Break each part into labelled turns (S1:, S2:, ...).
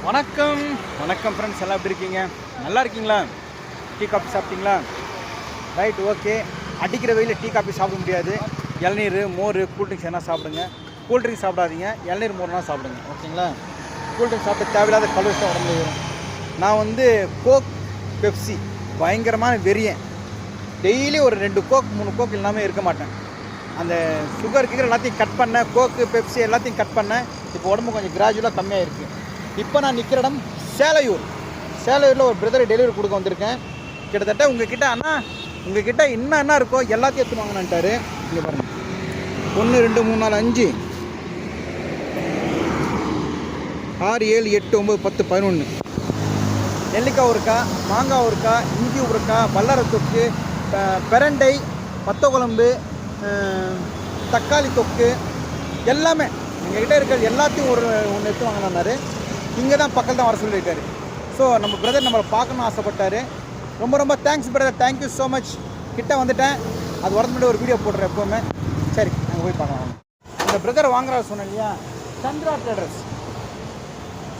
S1: வணக்கம் வணக்கம் ஃப்ரெண்ட்ஸ், எல்லாம் எப்படி இருக்கீங்க? நல்லா இருக்கீங்களா? டீ காஃபி சாப்பிட்டீங்களா? Right, okay. அடிக்கிற வெயிலில் டீ காஃபி சாப்பிட முடியாது. இளநீர், மோர், கூல்ட்ரிங்க்ஸ் என்ன சாப்பிடுங்க. கூல்ட்ரிங்க்ஸ் சாப்பிடாதீங்க, இளநீர் மோர்னா சாப்பிடுங்க, ஓகேங்களா? கூல்ட்ரிங்க்ஸ் சாப்பிட்டு தேவையில்லாத கலோரிஸ் தான் உடம்புல வரும். நான் வந்து கோக், பெப்சி பயங்கரமான வெறியன். டெய்லி ஒரு 2 கோக் 3 கோக் இல்லாமல் இருக்க மாட்டேன். அந்த சுகர் கிகர் எல்லாத்தையும் கட் பண்ணேன், கோக்கு பெப்சி எல்லாத்தையும் கட் பண்ணேன். இப்போ உடம்பு கொஞ்சம் கிராஜுவலாக கம்மியாக இருக்குது. இப்போ நான் நிற்கிற இடம் சேலையூரில் ஒரு பிரதர் டெலிவரி கொடுக்க வந்திருக்கேன். கிட்டத்தட்ட உங்ககிட்ட அண்ணா உங்ககிட்ட என்ன இருக்கோ எல்லாத்தையும் எடுத்து வாங்கினான்ட்டாரு. இங்கே பாருங்கள், 1 2 3 4 5 6 7 8 9 10 11 நெல்லிக்காய் இருக்கா, மாங்காய் இருக்கா, இஞ்சி இருக்கா, வல்லரை தொக்கு, பிரண்டை, வத்த குழம்பு, தக்காளி தொக்கு எல்லாமே எங்ககிட்ட இருக்கிறது எல்லாத்தையும் ஒன்று எடுத்து வாங்கினாரு. இங்கே தான் பக்கத்தில் தான் வர சொல்லியிருக்காரு. ஸோ நம்ம பிரதர் நம்மளை பார்க்கணும்னு ஆசைப்பட்டார். ரொம்ப thanks brother, thank you so much. கிட்டே வந்துட்டேன், அது வரது முன்னாடி ஒரு வீடியோ போடுறேன் எப்போவுமே. சரி, நாங்கள் போய் பார்க்கலாம். இந்த பிரதர் வாங்குறாரு சொன்னேன் இல்லையா, சந்திரா ட்ரேடர்ஸ்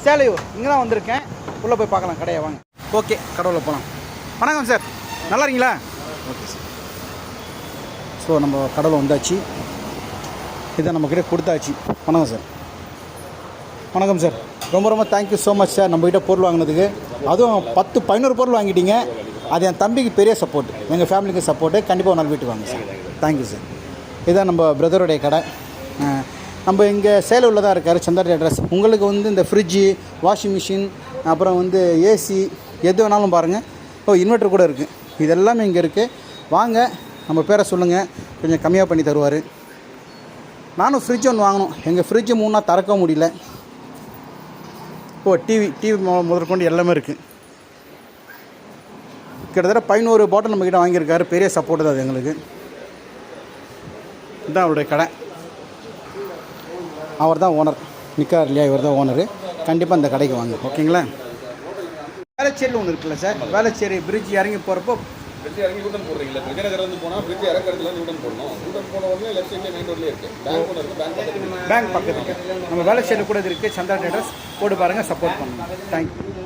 S1: சேலையூர். இங்கே தான் வந்திருக்கேன். உள்ளே போய் பார்க்கலாம் கடையை, வாங்க. ஓகே, கடவுளில் போகலாம். வணக்கம் சார், நல்லா இருக்கீங்களா? Okay sir. ஸோ நம்ம கடவுளை வந்தாச்சு, இதை நம்மக்கிட்ட கொடுத்தாச்சு. வணக்கம் சார். வணக்கம் சார், ரொம்ப தேங்க்யூ ஸோ மச் சார். நம்மக்கிட்ட பொருள் வாங்கினதுக்கு, அதுவும் 10-11 பொருள் வாங்கிட்டீங்க. அது என் தம்பிக்கு பெரிய சப்போர்ட், எங்கள் ஃபேமிலிக்கு சப்போர்ட்டு. கண்டிப்பாக ஒரு நாள் வீட்டுக்கு வாங்க சார். Thank you sir. இதுதான் நம்ம பிரதருடைய கடை. நம்ம இங்கே சேலூரில் தான் இருக்கார், சந்திரா ட்ரேடர்ஸ். உங்களுக்கு வந்து இந்த ஃப்ரிட்ஜு, வாஷிங் மிஷின், அப்புறம் வந்து ஏசி, எது வேணாலும் பாருங்கள். இன்வெர்ட்டர் கூட இருக்குது. இது எல்லாமே இங்கே இருக்குது. வாங்க, நம்ம பேரை சொல்லுங்கள், கொஞ்சம் கம்மியாக பண்ணி தருவார். நானும் ஃப்ரிட்ஜ் ஒன்று வாங்கணும். எங்கள் ஃப்ரிட்ஜு 3 நாள் திறக்க முடியல. டிவி முதற்கொண்டு எல்லாமே இருக்குது. கிட்டத்தட்ட 11 பாட்டில் நம்மக்கிட்ட வாங்கியிருக்காரு. பெரிய சப்போர்ட்டு தான் அது எங்களுக்கு. இதுதான் அவருடைய கடை. அவர் தான் ஓனர், நிற்கார் இல்லையா, இவர் தான் ஓனரு. கண்டிப்பாக இந்த கடைக்கு வாங்க, ஓகேங்களா? வேளச்சேரியில் ஒன்று இருக்குல்ல சார், வேளச்சேரி பிரிட்ஜ் இறங்கி போகிறப்போ
S2: பிரிட்ஜ் இறங்கி யூட்டன் போடுறீங்களா? விஜயநகர் வந்து போனால் பிரிட்ஜ் இறக்கிறதுல யூட்டன் போடணும். யூட்டன் போன உடனே லெஃப்ட் சைட்லேயே மெயின் ரோட்லேயே இருக்குது. பேங்க் ஒன்று இருக்குது, பேங்க் பக்கத்துக்கு. நம்ம வேளச்சேரியில் கூட இருக்குது சந்திரா ட்ரேடர்ஸ். போட்டு பாருங்கள், சப்போர்ட் பண்ணுங்கள். தேங்க்யூ.